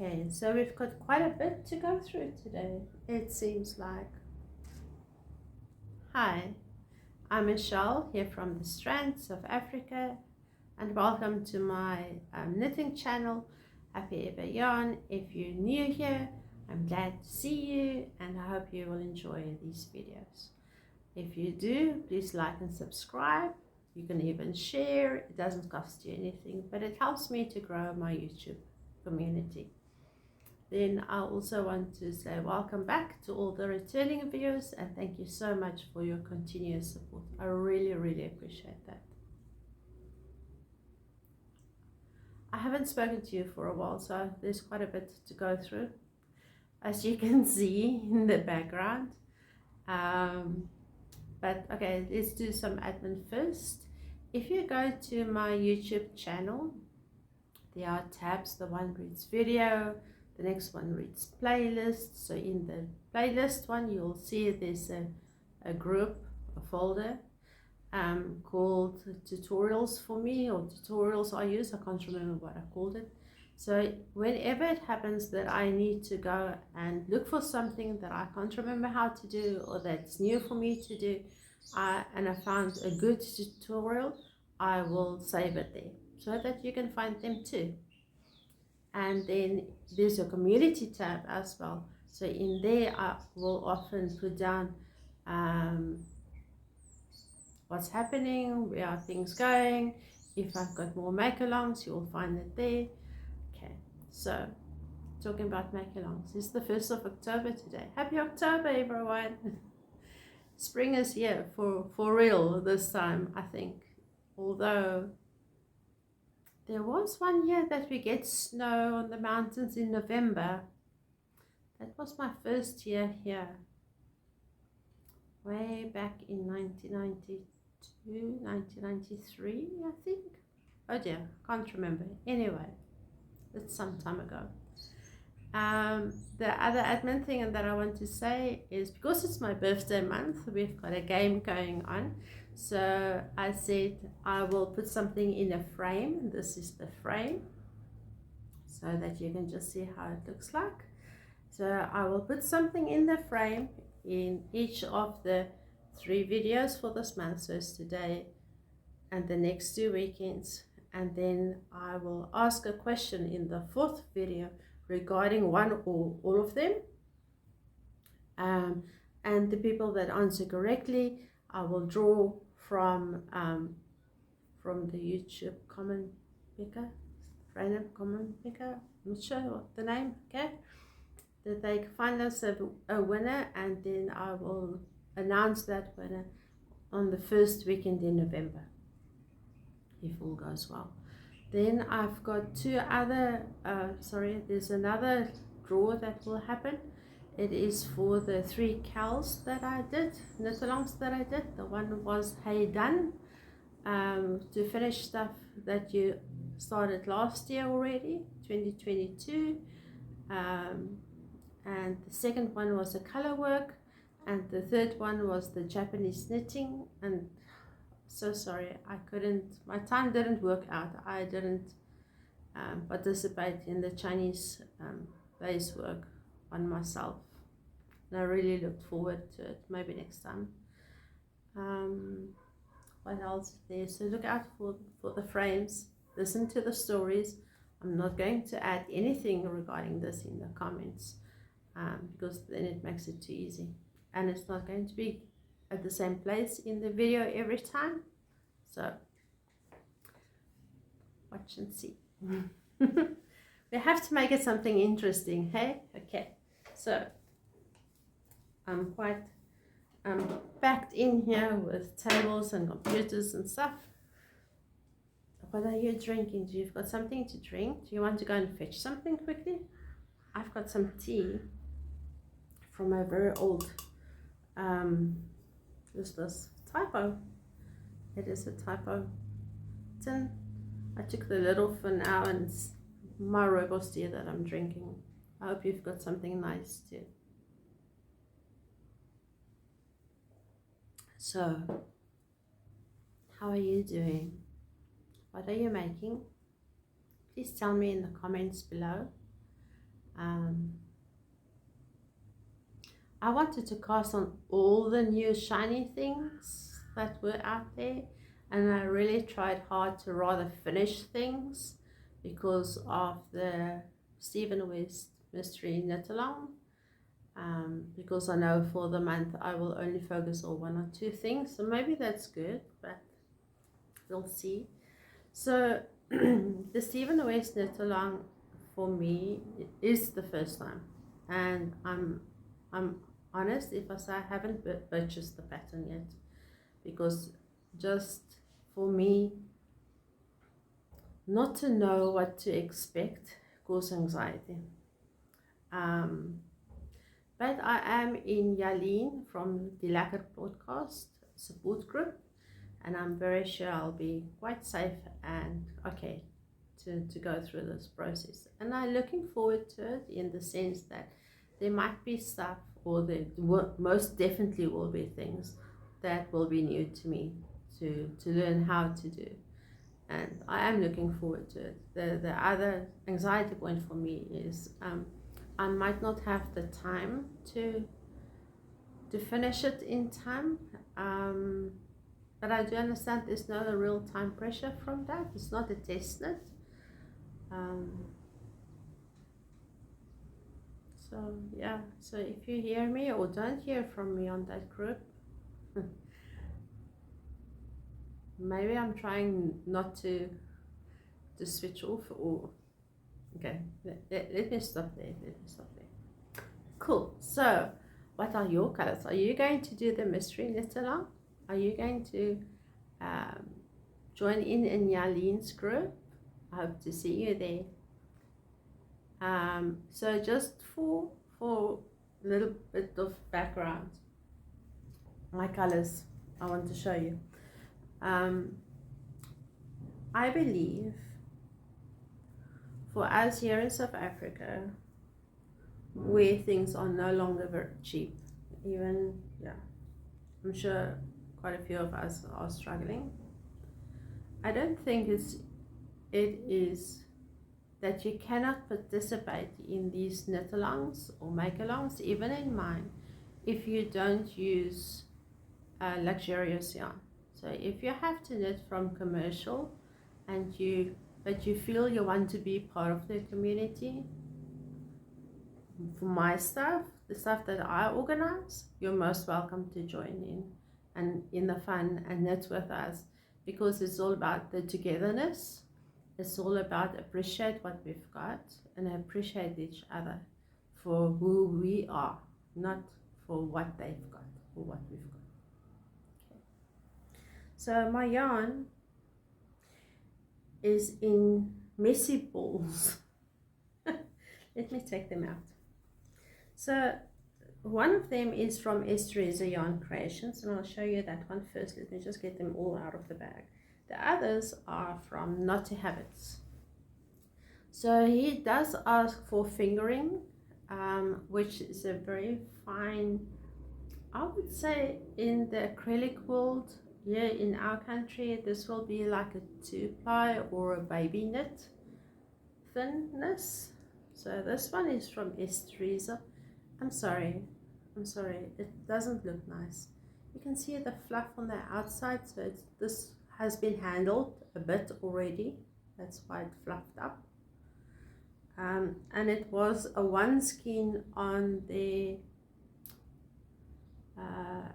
Okay, so we've got quite a bit to go through today, it seems like. Hi, I'm Michelle here from the Strands of Africa, and welcome to my knitting channel, Happy Ever Yarn. If you're new here, I'm glad to see you, and I hope you will enjoy these videos. If you do, please like and subscribe. You can even share. It doesn't cost you anything, but it helps me to grow my YouTube community. Then I also want to say welcome back to all the returning viewers, and thank you so much for your continuous support. I really appreciate that. I haven't spoken to you for a while, so there's quite a bit to go through, as you can see in the background. But okay, let's do some admin first. If you go to my YouTube channel, there are tabs. The one reads video, the next one reads playlist. So in the playlist one, you'll see there's a group, a folder called tutorials for me, or tutorials I use. I can't remember what I called it. So whenever it happens that I need to go and look for something that I can't remember how to do, or that's new for me to do, and I found a good tutorial, I will save it there so that you can find them too. And then there's a community tab as well. So in there I will often put down what's happening, where are things going. If I've got more make-alongs, you'll find it there. Okay, so talking about make-alongs, it's the 1st of October today. Happy October, everyone. Spring is here for real this time, I think. Although there was one year that we get snow on the mountains in November. That was my first year here, way back in 1992, 1993, I think. Oh dear, can't remember. Anyway, it's some time ago. The other admin thing that I want to say is, because it's my birthday month, we've got a game going on. So I said I will put something in a frame. This is the frame, so that you can just see how it looks like. So I will put something in the frame in each of the 3 videos for this month. So it's today and the next 2 weekends. And then I will ask a question in the 4th video regarding one or all of them. And the people that answer correctly, I will draw from the YouTube comment picker, random comment picker, I'm not sure what the name, okay? That they find us a winner, and then I will announce that winner on the 1st weekend in November, if all goes well. Then I've got 2 other, there's another draw that will happen. It is for the 3 cows that I did, knit-alongs that I did. The one was Hey Done, to finish stuff that you started last year already, 2022. And the second one was a color work, and the third one was the Japanese knitting. And so sorry, I couldn't, my time didn't work out. I didn't participate in the Chinese lace work on myself, and I really looked forward to it. Maybe next time. What else is there? So look out for the frames, listen to the stories. I'm not going to add anything regarding this in the comments, because then it makes it too easy, and it's not going to be at the same place in the video every time. So watch and see. We have to make it something interesting, hey? Okay, so I'm quite packed in here with tables and computers and stuff. What are you drinking? Do you've got something to drink? Do you want to go and fetch something quickly? I've got some tea from a very old, what's this? Typo. It is a typo tin. I took the lid off for now, and it's my rooibos tea that I'm drinking. I hope you've got something nice too. So, how are you doing? What are you making? Please tell me in the comments below. Um, I wanted to cast on all the new shiny things that were out there, and I really tried hard to rather finish things because of the Stephen West Mystery Knit Along. Because I know for the month I will only focus on one or two things, so maybe that's good, but we'll see. So the Stephen West Knit Along for me is the first time, and I'm honest if I say I haven't purchased the pattern yet, because just for me not to know what to expect causes anxiety. But I am in Yaleen from the Lekker podcast support group, and I'm very sure I'll be quite safe and okay to go through this process. And I'm looking forward to it in the sense that there might be stuff, or there most definitely will be things that will be new to me to learn how to do. And I am looking forward to it. The other anxiety point for me is I might not have the time to finish it in time, but I do understand there's no real time pressure from that. It's not a test knit. So yeah, so if you hear me or don't hear from me on that group, maybe I'm trying not to switch off, or okay, let me stop there. Cool. So what are your colors? Are you going to do the mystery knit along? Are you going to join in Yaleen's group? I hope to see you there. So just for a little bit of background, my colors I want to show you. I believe for us here in South Africa, where things are no longer very cheap, even, yeah, I'm sure quite a few of us are struggling. I don't think it is that you cannot participate in these knit-alongs or make-alongs, even in mine, if you don't use luxurious yarn. So if you have to knit from commercial but you feel you want to be part of the community, for my stuff, the stuff that I organize, you're most welcome to join in and in the fun and knit with us, because it's all about the togetherness. It's all about appreciate what we've got and appreciate each other for who we are, not for what they've got or what we've got. Okay. So my yarn is in messy balls. Let me take them out. So one of them is from Esther's Yarn Creations, and I'll show you that one first. Let me just get them all out of the bag. The others are from Knotty Habits. So he does ask for fingering, which is a very fine, I would say in the acrylic world, here in our country, this will be like a 2-ply or a baby knit thinness. So this one is from Esther's. I'm sorry, it doesn't look nice. You can see the fluff on the outside, so this has been handled a bit already, that's why it fluffed up. And it was a one skein on the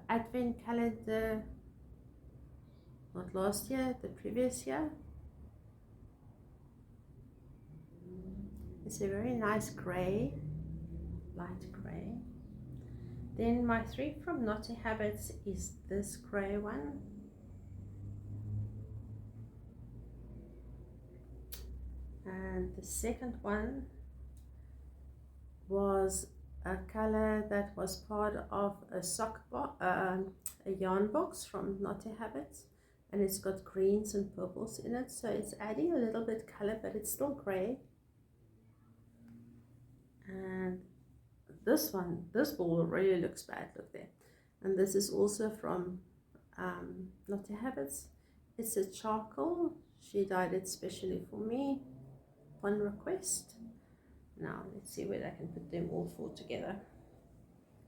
advent calendar, not last year, the previous year. It's a very nice grey, light grey. Then my 3 from Knotty Habits is this grey one. And the second one was a color that was part of a a yarn box from Knotty Habits, and it's got greens and purples in it, so it's adding a little bit color, but it's still grey. And this one, this ball really looks bad, look there. And this is also from Knotty Habits. It's a charcoal. She dyed it specially for me, one request. Now let's see where I can put them all four together.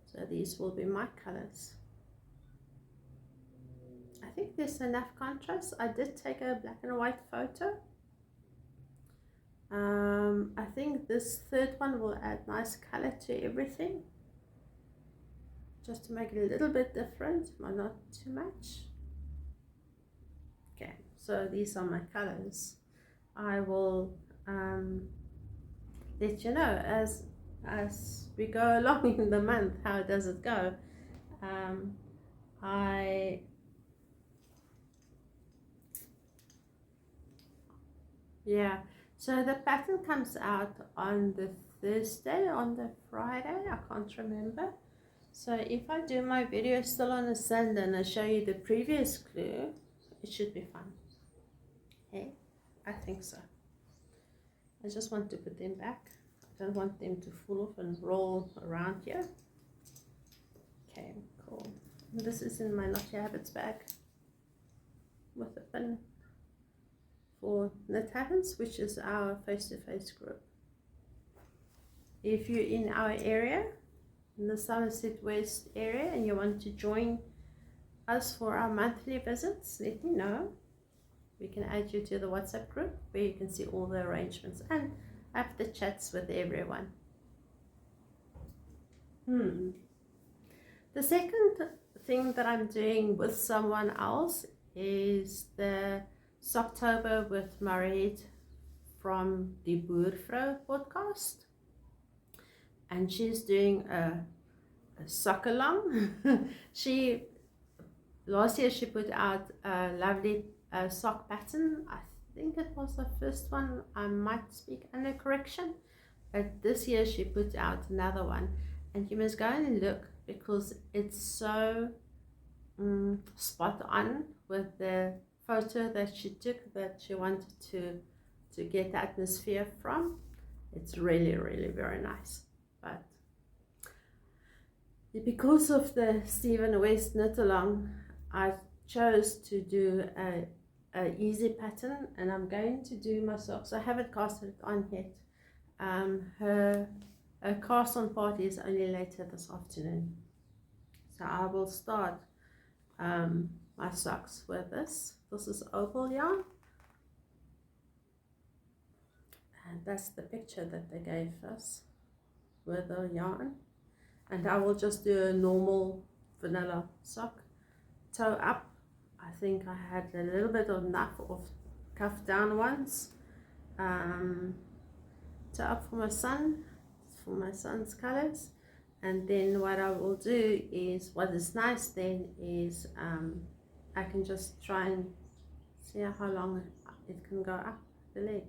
So these will be my colors. I think there's enough contrast. I did take a black and white photo. I think this third one will add nice color to everything, just to make it a little bit different, but not too much. Okay, so these are my colors. I will let you know as we go along in the month, how does it go. So the pattern comes out on the Thursday, on the Friday, I can't remember. So if I do my video still on a Sunday and I show you the previous clue, it should be fun. Okay, I think so. I just want to put them back. I don't want them to fall off and roll around here. Okay, cool. This is in my Naughty Habits bag with a pin for knitathons, which is our face-to-face group. If you're in our area, in the Somerset West area, and you want to join us for our monthly visits, let me know. We can add you to the WhatsApp group where you can see all the arrangements and have the chats with everyone. The second thing that I'm doing with someone else is the Socktober with Mariette from the Boervrou podcast, and she's doing a sock along. Last year she put out a lovely sock pattern. I think it was the first one. I might speak under correction, but this year she put out another one, and you must go and look because it's so spot on with the photo that she took, that she wanted to get the atmosphere from. It's really, really very nice. But because of the Stephen West knit along, I chose to do a easy pattern, and I'm going to do my socks. I haven't casted it on yet. Her cast on party is only later this afternoon, so I will start my socks with this. This is opal yarn, and that's the picture that they gave us with the yarn. And I will just do a normal vanilla sock, toe up. I think I had a little bit of enough of cuff down ones. Toe up for my son, for my son's colors. And then what I will do is, what is nice then is I can just try and see how long it can go up the leg.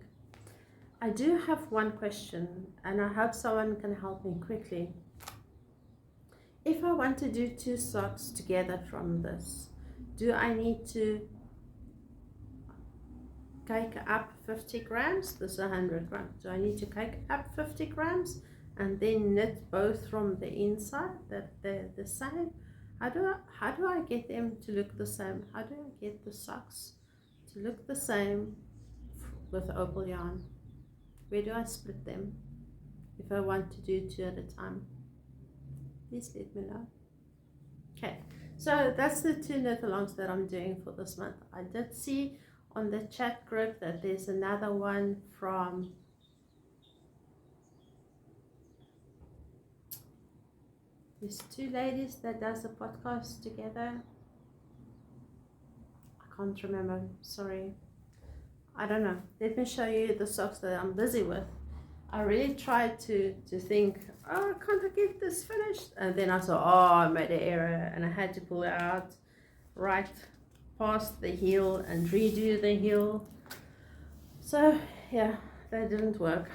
I do have one question, and I hope someone can help me quickly. If I want to do two socks together from this, do I need to cake up 50 grams? This is 100 grams. Do I need to cake up 50 grams and then knit both from the inside, that they're the same? How do I get them to look the same? How do I get the socks to look the same with opal yarn? Where do I split them if I want to do two at a time? Please let me know. Okay, so that's the two knit alongs that I'm doing for this month. I did see on the chat group that there's another one from these two ladies that does a podcast together. I can't remember, sorry. I don't know. Let me show you the socks that I'm busy with. I really tried to think, oh, can't I get this finished? And then I saw, oh, I made an error, and I had to pull it out right past the heel and redo the heel. So yeah, that didn't work.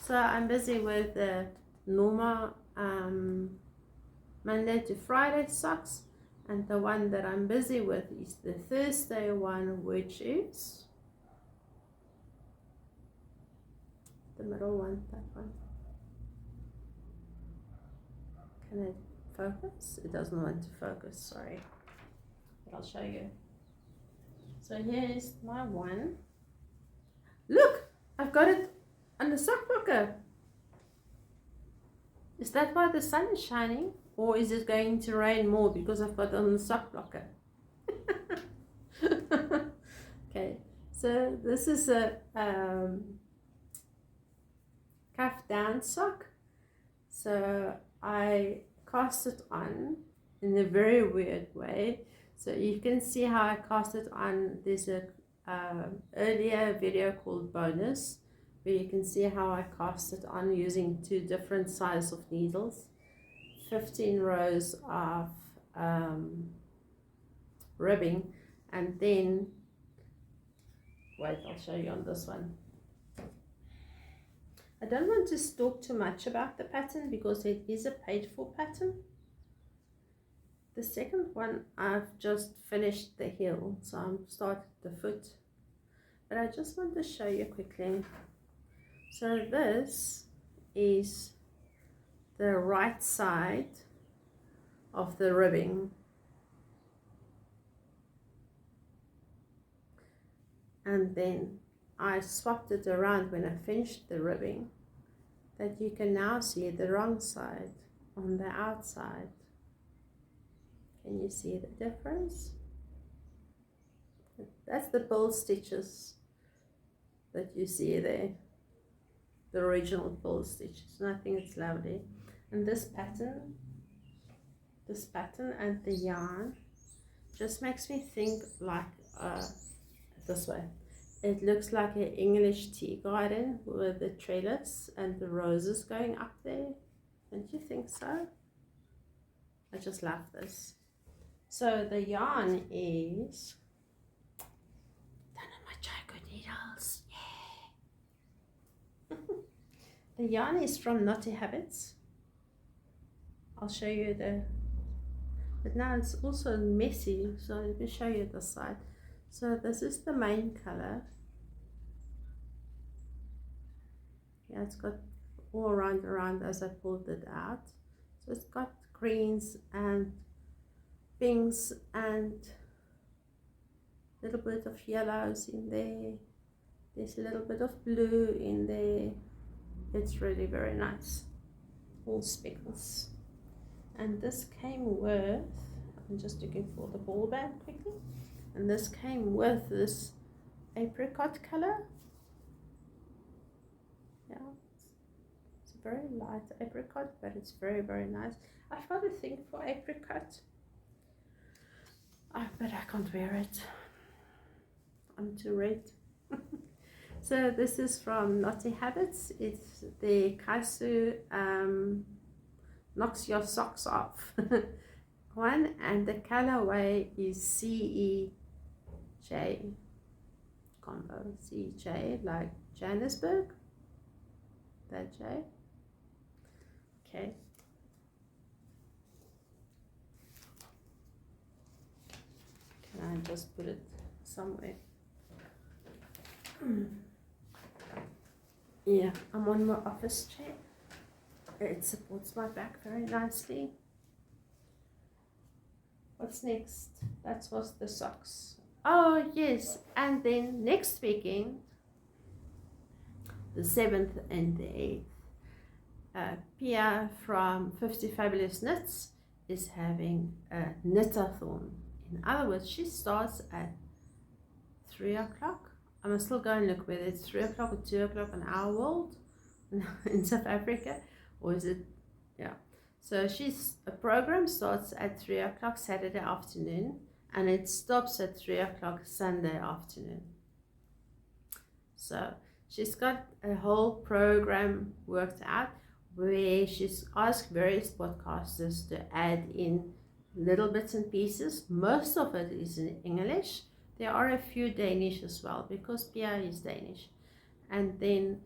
So I'm busy with the normal Monday to Friday socks, and the one that I'm busy with is the Thursday one, which is the middle one, that one. Can it focus? It doesn't want to focus, sorry. But I'll show you. So here's my one. Look, I've got it on the sock blocker. Is that why the sun is shining? Or is it going to rain more because I've got on the sock blocker? Okay, so this is a cuff down sock. So I cast it on in a very weird way. So you can see how I cast it on. There's a earlier video called bonus where you can see how I cast it on using 2 different sizes of needles, 15 rows of ribbing, and then wait, I'll show you on this one. I don't want to talk too much about the pattern because it is a paid for pattern. The second one, I've just finished the heel, so I'm started the foot, but I just want to show you quickly. So this is the right side of the ribbing, and then I swapped it around when I finished the ribbing, that you can now see the wrong side on the outside. Can you see the difference? That's the pull stitches that you see there, the original pull stitches, and I think it's lovely. And this pattern and the yarn just makes me think like this way. It looks like an English tea garden with the trellis and the roses going up there. Don't you think so? I just love this. So the yarn is done on my Joko needles. Yeah. The yarn is from Knotty Habits. I'll show you but now it's also messy, so let me show you this side. So this is the main color. Yeah, it's got all around as I pulled it out. So it's got greens and pinks and a little bit of yellows in there. There's a little bit of blue in there. It's really very nice. All speckles. And this came with, I'm just looking for the ball band quickly. And this came with this apricot color. Yeah, it's a very light apricot, but it's very, very nice. I've got a thing for apricot, but I can't wear it. I'm too red. So this is from Knotty Habits. It's the Kaisu knocks your socks off one, and the colorway is CEJ combo. CJ like Johannesburg, that J. Okay, can I just put it somewhere? Yeah, I'm on my office chair. It supports my back very nicely. What's next? That was the socks. Oh yes, and then next weekend, the 7th and the 8th, Pia from 50 Fabulous Knits is having a knitathon. In other words, she starts at 3 o'clock. I must still go and look whether it's 3 o'clock or 2 o'clock in our world in South Africa, or is it, yeah. So a program starts at 3 o'clock Saturday afternoon, and it stops at 3 o'clock Sunday afternoon. So she's got a whole program worked out where she's asked various podcasters to add in little bits and pieces. Most of it is in English. There are a few Danish as well, because Pia is Danish. And then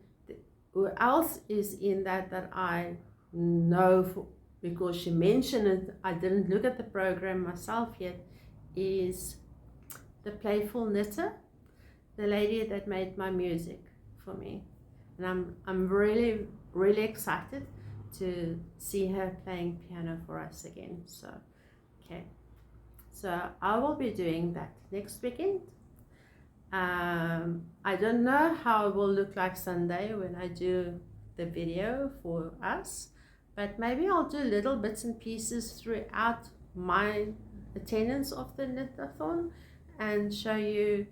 who else is in that I know, because she mentioned it, I didn't look at the program myself yet, is the Playful Knitter, the lady that made my music for me. And I'm really, really excited to see her playing piano for us again. So, okay. So I will be doing that next weekend. I don't know how it will look like Sunday when I do the video for us, but maybe I'll do little bits and pieces throughout my attendance of the knitathon and show you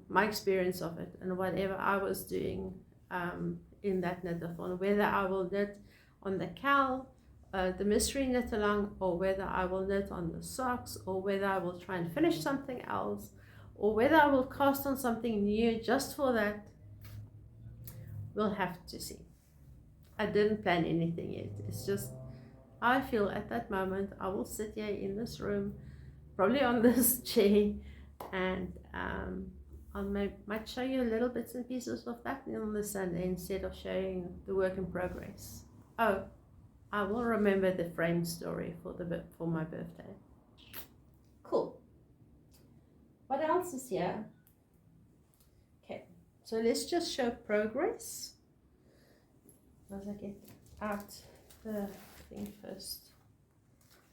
my experience of it and whatever I was doing in that knitathon, whether I will knit on the cowl, the mystery knit along, or whether I will knit on the socks, or whether I will try and finish something else, or whether I will cast on something new just for that. We'll have to see. I didn't plan anything yet. It's just I feel at that moment I will sit here in this room, probably on this chair, and I might show you little bits and pieces of that on the Sunday instead of showing the work in progress. Oh, I will remember the frame story for my birthday. Cool. What else is here? Okay, so let's just show progress. As I get out the thing first.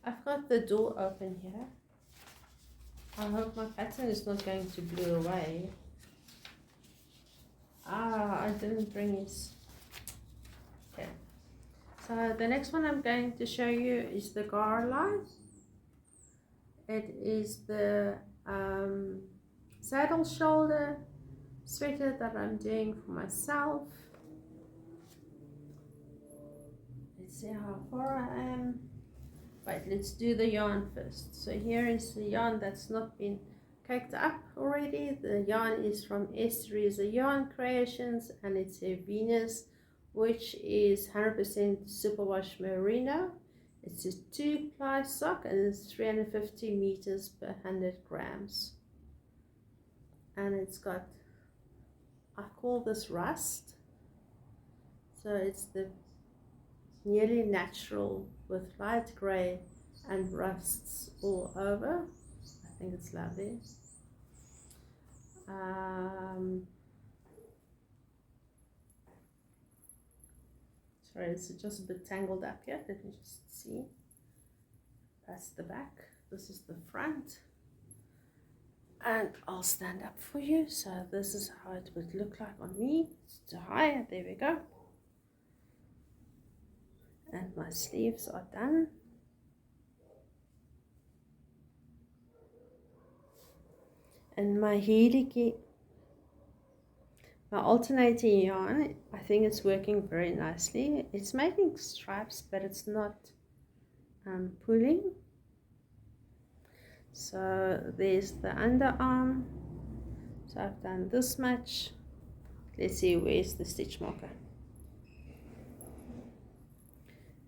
I've got the door open here. I hope my pattern is not going to blow away. I didn't bring his. Okay. So the next one I'm going to show you is the garland. It is the saddle shoulder sweater that I'm doing for myself. Let's see how far I am. Right, let's do the yarn first. So here is the yarn that's not been caked up already. The yarn is from Esther's Yarn Creations, and it's a Venus, which is 100% superwash merino. It's a 2-ply sock and it's 350 meters per 100 grams. And it's got, I call this rust. So it's the nearly natural with light grey and rusts all over. I think it's lovely. Sorry, it's just a bit tangled up here. Let me just see. That's the back. This is the front. And I'll stand up for you. So this is how it would look like on me. It's too high. There we go. And my sleeves are done. And my my alternating yarn, I think it's working very nicely. It's making stripes, but it's not pulling. So there's the underarm. So I've done this much. Let's see, where's the stitch marker?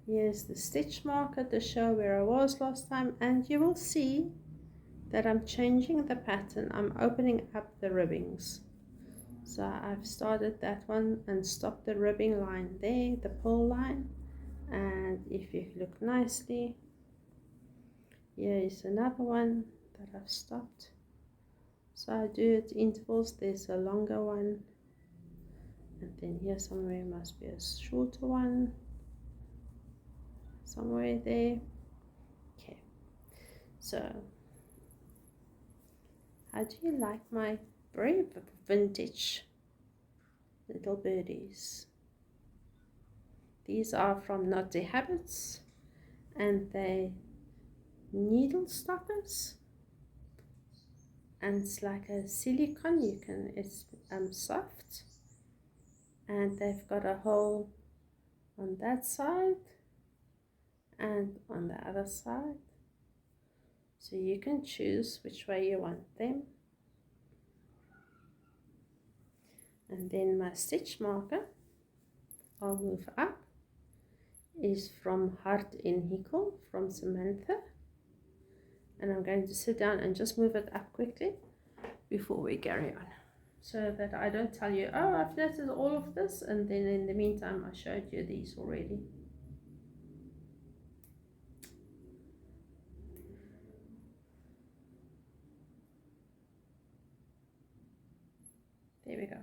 Here's the stitch marker to show where I was last time, and you will see that I'm changing the pattern. I'm opening up the ribbings. So I've started that one and stopped the ribbing line there, the pull line. And if you look nicely, here is another one that I've stopped. So I do it intervals. There's a longer one, and then here somewhere must be a shorter one. Somewhere there. Okay, so how do you like my very vintage little birdies? These are from Naughty Habits, and they needle stoppers, and it's like a silicone. It's soft, and they've got a hole on that side and on the other side, so you can choose which way you want them. And then my stitch marker, I'll move up, is from Heart in Hickel from Samantha, and I'm going to sit down and just move it up quickly before we carry on, so that I don't tell you, oh, I've knitted all of this, and then in the meantime I showed you these already. There we go.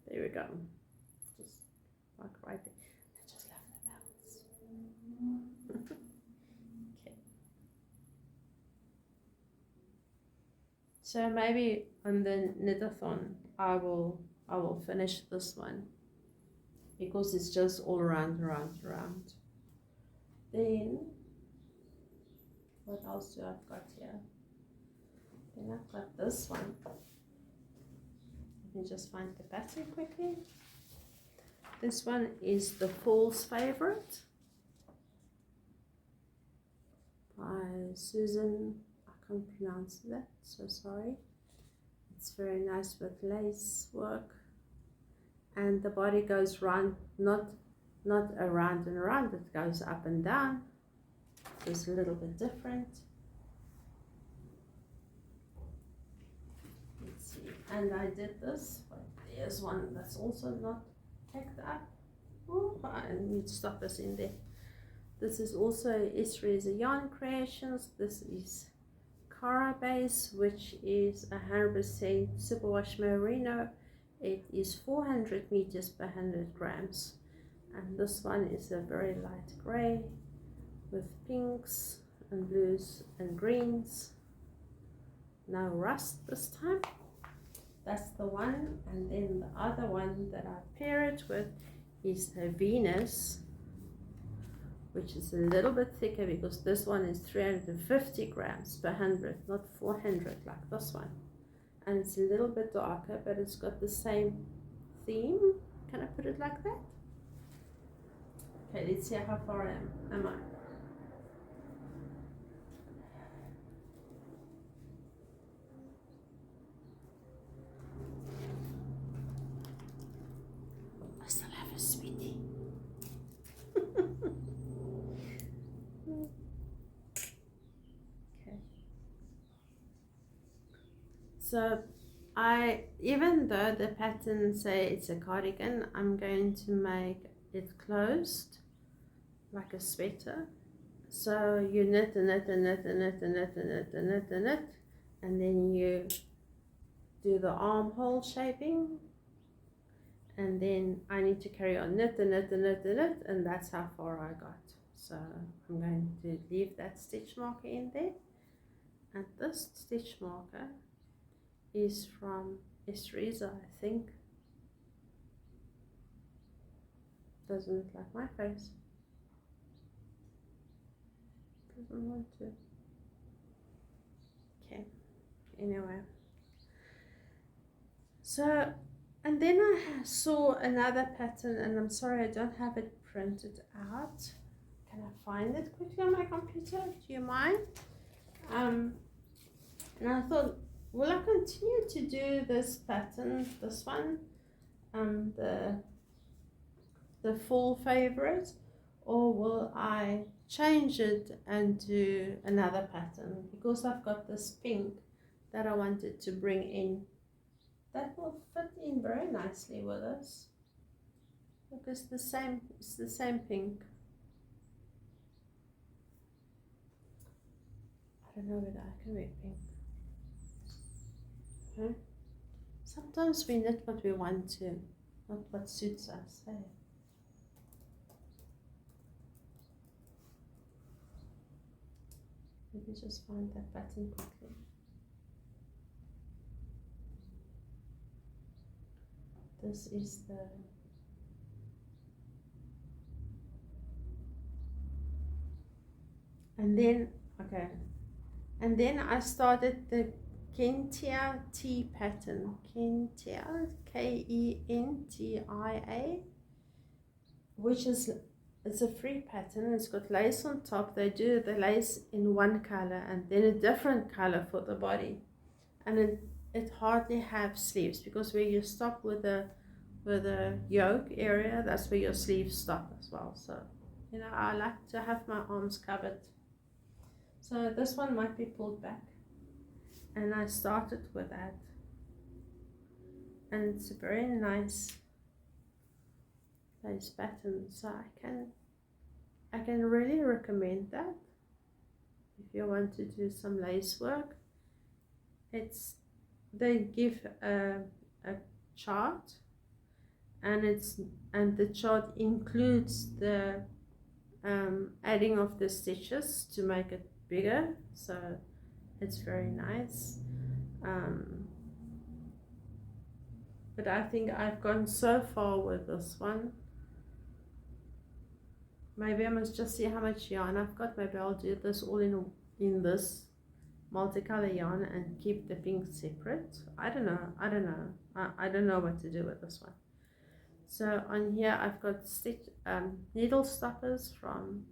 There we go. Just like right there. I just love the bells. Okay. So maybe on the knitathon I will finish this one. because it's just all around. Then what else do I've got here? Then I've got this one. Let me just find the pattern quickly. This one is the Fall's Favorite by Susan. I can't pronounce that, so sorry. It's very nice with lace work, and the body goes round, not around and around, it goes up and down, so it's a little bit different. Let's see, and I did this, but there's one that's also not tacked up. Oh, I need to stop this in there. This is also Estereza Yarn Creations. This is Cara base, which is 100% superwash merino. It is 400 meters per 100 grams, and this one is a very light gray with pinks and blues and greens. No rust this time. That's the one. And then the other one that I pair it with is a Venus, which is a little bit thicker because this one is 350 grams per 100, not 400 like this one. And it's a little bit darker, but it's got the same theme. Can I put it like that? Okay, let's see how far am I. I still have a sweetie. So even though the pattern say it's a cardigan, I'm going to make it closed like a sweater. So you knit and knit and knit and knit and knit and knit and knit and knit, and then you do the armhole shaping, and then I need to carry on knit and knit and knit and knit, and that's how far I got. So I'm going to leave that stitch marker in there, and this stitch marker is from Estereza, I think. Doesn't look like my face. Doesn't want to. Okay, anyway. So, and then I saw another pattern, and I'm sorry I don't have it printed out. Can I find it quickly on my computer? Do you mind? And I thought, will I continue to do this pattern, this one, the Fall Favorite, or will I change it and do another pattern? Because I've got this pink that I wanted to bring in. That will fit in very nicely with us. Look, it's the same pink. I don't know whether I can wear pink. Okay. Sometimes we knit what we want to, not what suits us. Hey? Let me just find that pattern quickly. This is the and then I started the Kentia T pattern. Kentia, Kentia, which is, it's a free pattern. It's got lace on top. They do the lace in one color and then a different color for the body, and it hardly have sleeves, because where you stop with the yoke area, that's where your sleeves stop as well. So, you know, I like to have my arms covered. So this one might be pulled back, and I started with that, and it's a very nice lace pattern. So I can really recommend that if you want to do some lace work. They give a chart, and the chart includes the adding of the stitches to make it bigger, so it's very nice. But I think I've gone so far with this one maybe I must just see how much yarn I've got. Maybe I'll do this all in this multicolor yarn and keep the pink separate. I don't know. I don't know what to do with this one. So on here I've got needle stoppers from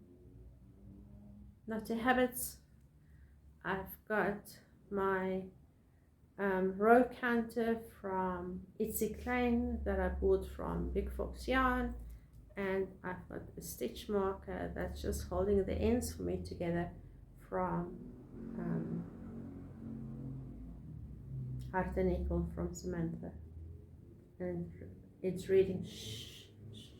Naughty Habits. I've got my row counter from Itsy Klein that I bought from Big Fox Yarn, and I've got a stitch marker that's just holding the ends for me together from Heart and Nickel from Samantha, and it's reading shh, shh.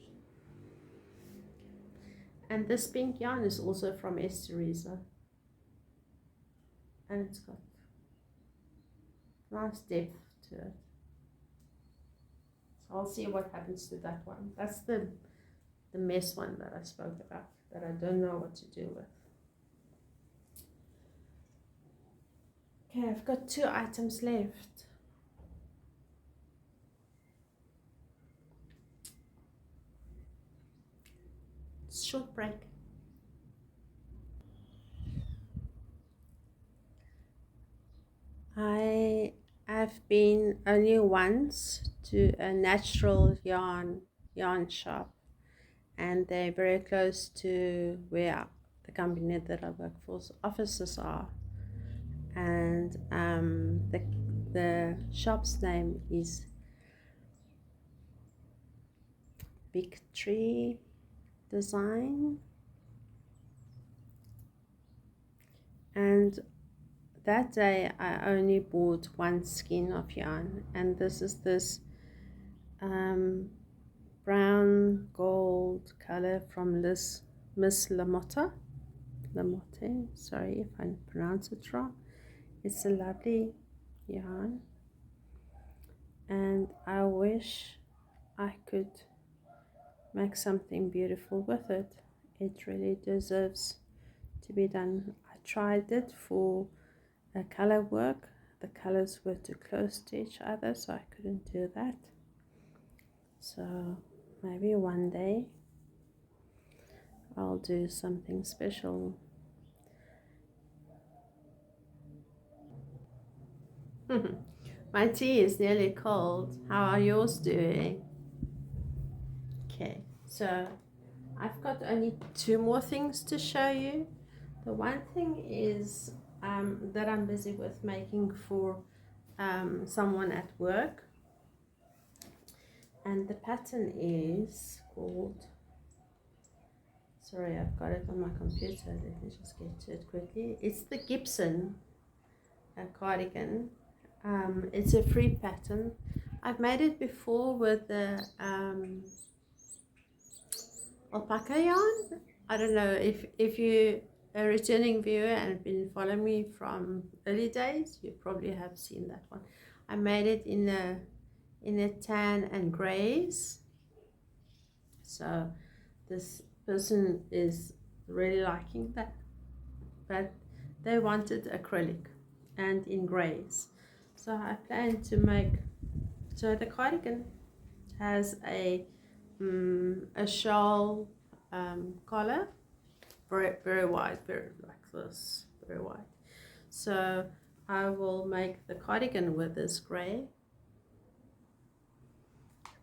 And this pink yarn is also from S. Teresa, and it's got nice depth to it. So I'll see what happens to that one. That's the mess one that I spoke about, that I don't know what to do with. Okay, I've got 2 items left. Short break. I have been only once to a natural yarn shop, and they're very close to where the company that I work for's offices are, and the shop's name is Big Tree Design, and that day I only bought 1 skein of yarn, and this is this brown gold color from Miss Lamotte, sorry if I pronounce it wrong. It's a lovely yarn, and I wish I could make something beautiful with it. It really deserves to be done. I tried it for a color work. The colors were too close to each other, so I couldn't do that. So maybe one day I'll do something special. My tea is nearly cold. How are yours doing? Okay, so I've got only 2 more things to show you. The one thing is that I'm busy with making for someone at work, and the pattern is called, sorry, I've got it on my computer, let me just get to it quickly. It's the Gibson cardigan. It's a free pattern. I've made it before with the alpaca yarn. I don't know if you a returning viewer and been following me from early days, you probably have seen that one. I made it in a tan and grays. So this person is really liking that, but they wanted acrylic and in grays. So I plan to make, so the cardigan has a shawl collar, very wide, very like this, very wide. So I will make the cardigan with this gray,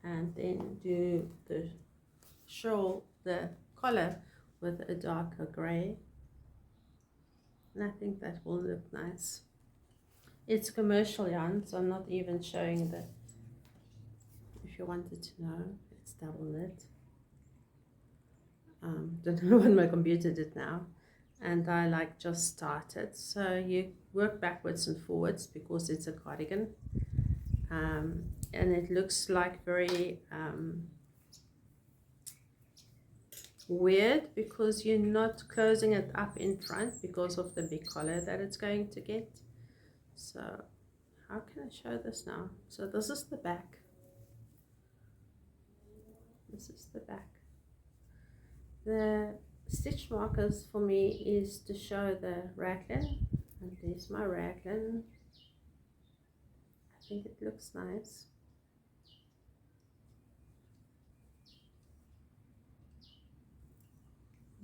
and then do the shawl, the collar, with a darker gray, and I think that will look nice. It's commercial yarn, so I'm not even showing the, if you wanted to know, it's double knit. Don't know what my computer did now, and I like just started. So you work backwards and forwards because it's a cardigan, and it looks like very weird because you're not closing it up in front because of the big collar that it's going to get. So how can I show this now? So this is the back. This is the back. The stitch markers for me is to show the raglan, and there's my raglan. I think it looks nice.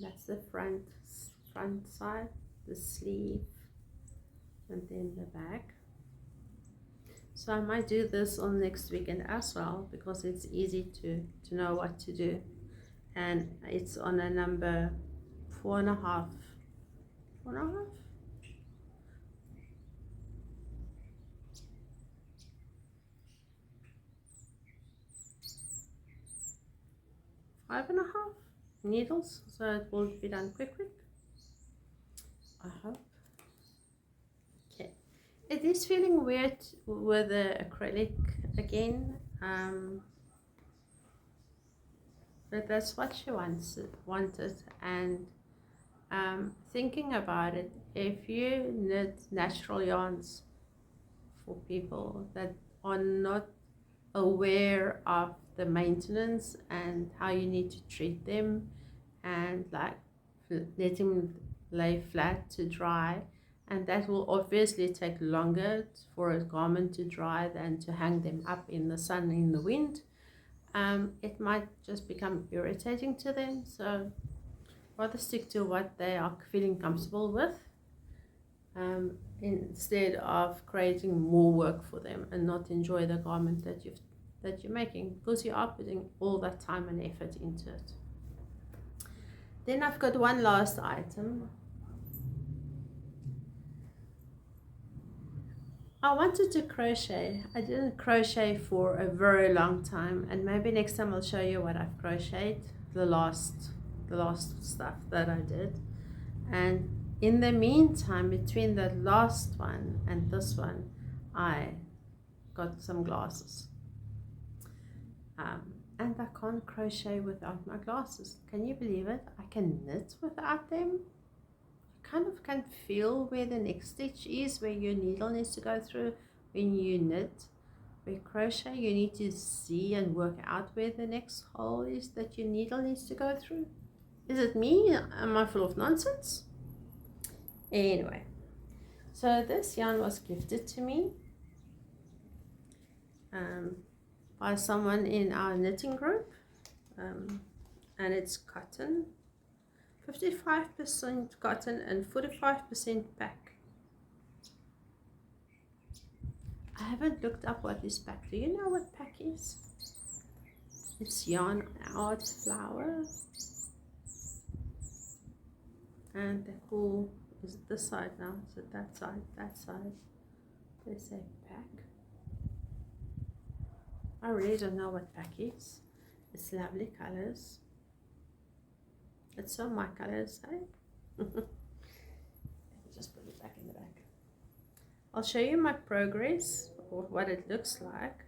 That's the front side, the sleeve, and then the back. So I might do this on next weekend as well, because it's easy to know what to do. And it's on a number 4.5. 4.5? 5.5 needles, so it will be done quick. I hope. Okay. It is feeling weird with the acrylic again, but that's what she wanted. And thinking about it, if you knit natural yarns for people that are not aware of the maintenance and how you need to treat them, and like letting them lay flat to dry, and that will obviously take longer for a garment to dry than to hang them up in the sun, in the wind. It might just become irritating to them, so rather stick to what they are feeling comfortable with, instead of creating more work for them and not enjoy the garment that you're making, because you are putting all that time and effort into it. Then I've got one last item. I wanted to crochet. I didn't crochet for a very long time, and maybe next time I'll show you what I've crocheted, the last stuff that I did. And in the meantime, between the last one and this one, I got some glasses. And I can't crochet without my glasses. Can you believe it? I can knit without them. You kind of can feel where the next stitch is, where your needle needs to go through when you knit. With crochet, you need to see and work out where the next hole is that your needle needs to go through. Is it me? Am I full of nonsense? Anyway, so this yarn was gifted to me by someone in our knitting group, and it's cotton, 55% cotton and 45% pack. I haven't looked up what is pack. Do you know what pack is? It's yarn art flower, and they're cool. Is it this side now? Is it that side? That side. They say pack. I really don't know what pack is. It's lovely colors. It's so my colors, eh? Let me just put it back in the bag. I'll show you my progress, or what it looks like,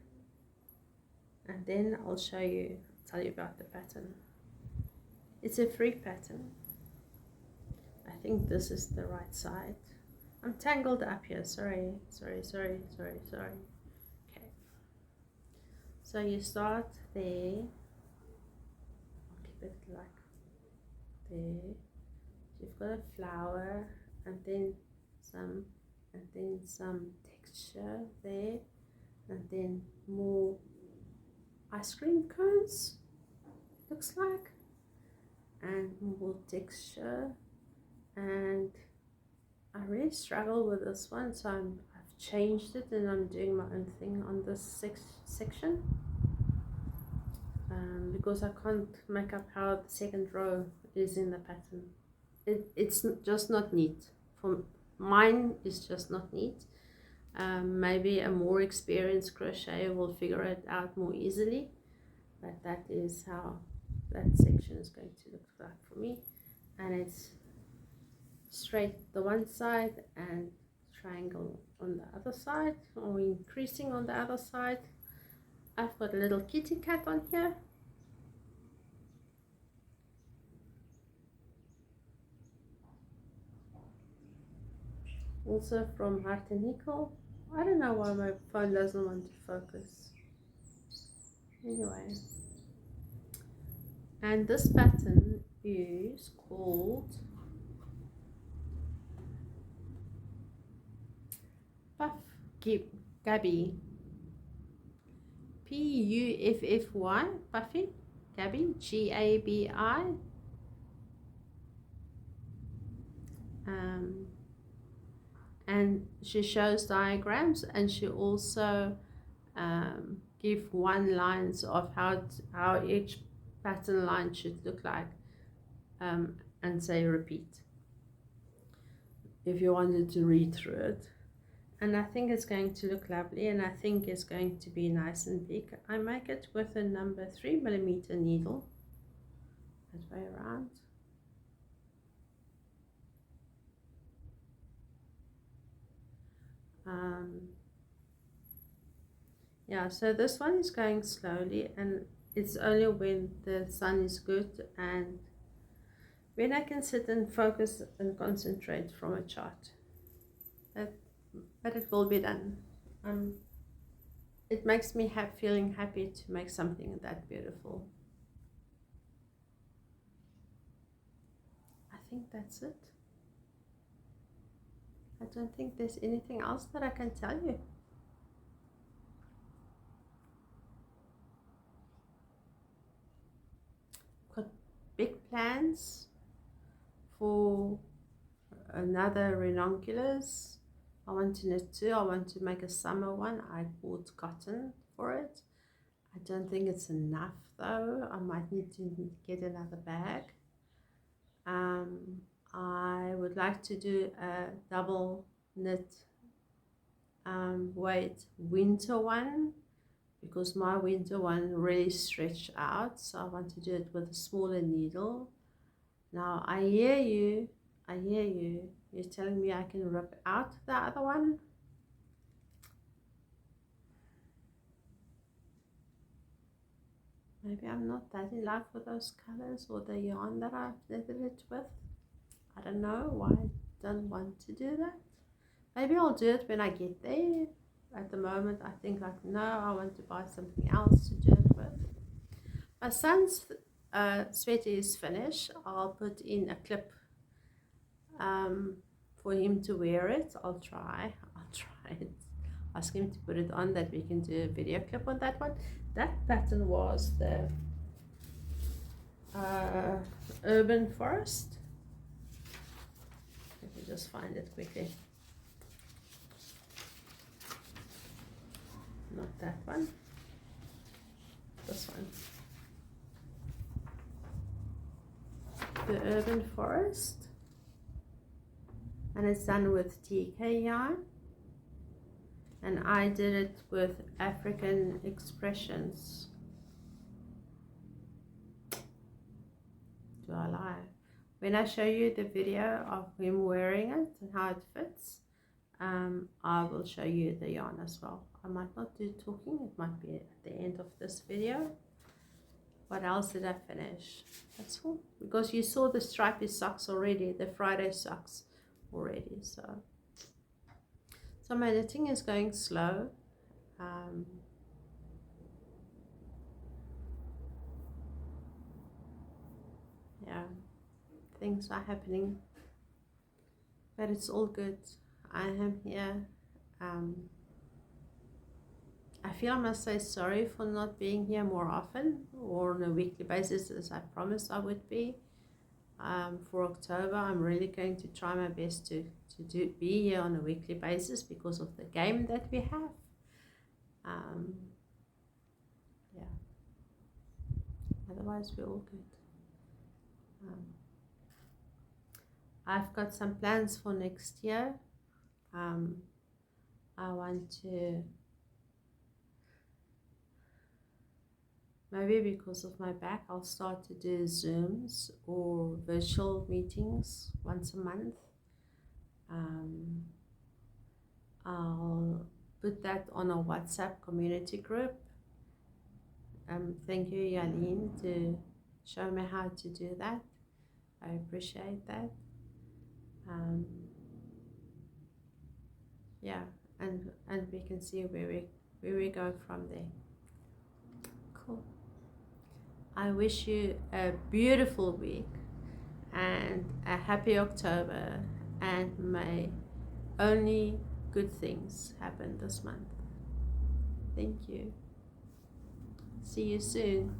and then I'll tell you about the pattern. It's a free pattern. I think this is the right side. I'm tangled up here. Sorry. Okay. So you start there. I'll keep it like there. You've got a flower, and then some texture there, and then more ice cream cones, looks like, and more texture. And I really struggle with this one, so I've changed it, and I'm doing my own thing on this section, because I can't make up how the second row is in the pattern. It's just not neat. For mine, it's just not neat. Maybe a more experienced crocheter will figure it out more easily, but that is how that section is going to look like for me. And it's straight the one side and triangle on the other side, or increasing on the other side. I've got a little kitty cat on here. Also from Heart and Nickel. I don't know why my phone doesn't want to focus. Anyway, and this pattern is called Gabby. Puffy, Puffy, Gabi, Gabi. and she shows diagrams, and she also give one lines of how each pattern line should look like, and say repeat if you wanted to read through it. And I think it's going to look lovely, and I think it's going to be nice and big. I make it with a number 3mm needle, that way around. Yeah, so this one is going slowly, and it's only when the sun is good and when I can sit and focus and concentrate from a chart. But it will be done. It makes me feeling happy to make something that beautiful. I think that's it. I don't think there's anything else that I can tell you. Got big plans for another ranunculus. I want to knit 2. I want to make a summer one. I bought cotton for it. I don't think it's enough though. I might need to get another bag. I would like to do a double knit weight winter one, because my winter one really stretched out, so I want to do it with a smaller needle. Now I hear you, you're telling me I can rip out the other one. Maybe I'm not that in love with those colors or the yarn that I've knitted it with. I don't know why I don't want to do that. Maybe I'll do it when I get there. At the moment I think like, no, I want to buy something else to do it with. My son's sweater is finished. I'll put in a clip for him to wear it. I'll try it. Ask him to put it on, that we can do a video clip on that one. That pattern was the urban forest. Let me just find it quickly. Not that one, this one. The urban forest, and it's done with TK yarn, and I did it with African Expressions. Do I lie? When I show you the video of him wearing it and how it fits, I will show you the yarn as well. I might not do talking, it might be at the end of this video. What else did I finish? That's all, because you saw the stripy socks already, the Friday socks already. So my knitting is going slow. Yeah, things are happening, but it's all good. I am here. I feel I must say sorry for not being here more often or on a weekly basis as I promised I would be. For October, I'm really going to try my best to be here on a weekly basis because of the game that we have. Yeah. Otherwise, we're all good. I've got some plans for next year. I want to, maybe because of my back, I'll start to do Zooms or virtual meetings once a month. I'll put that on a WhatsApp community group. Thank you, Yaline, to show me how to do that. I appreciate that. Yeah, and we can see where we go from there. Cool. I wish you a beautiful week and a happy October, and may only good things happen this month. Thank you. See you soon.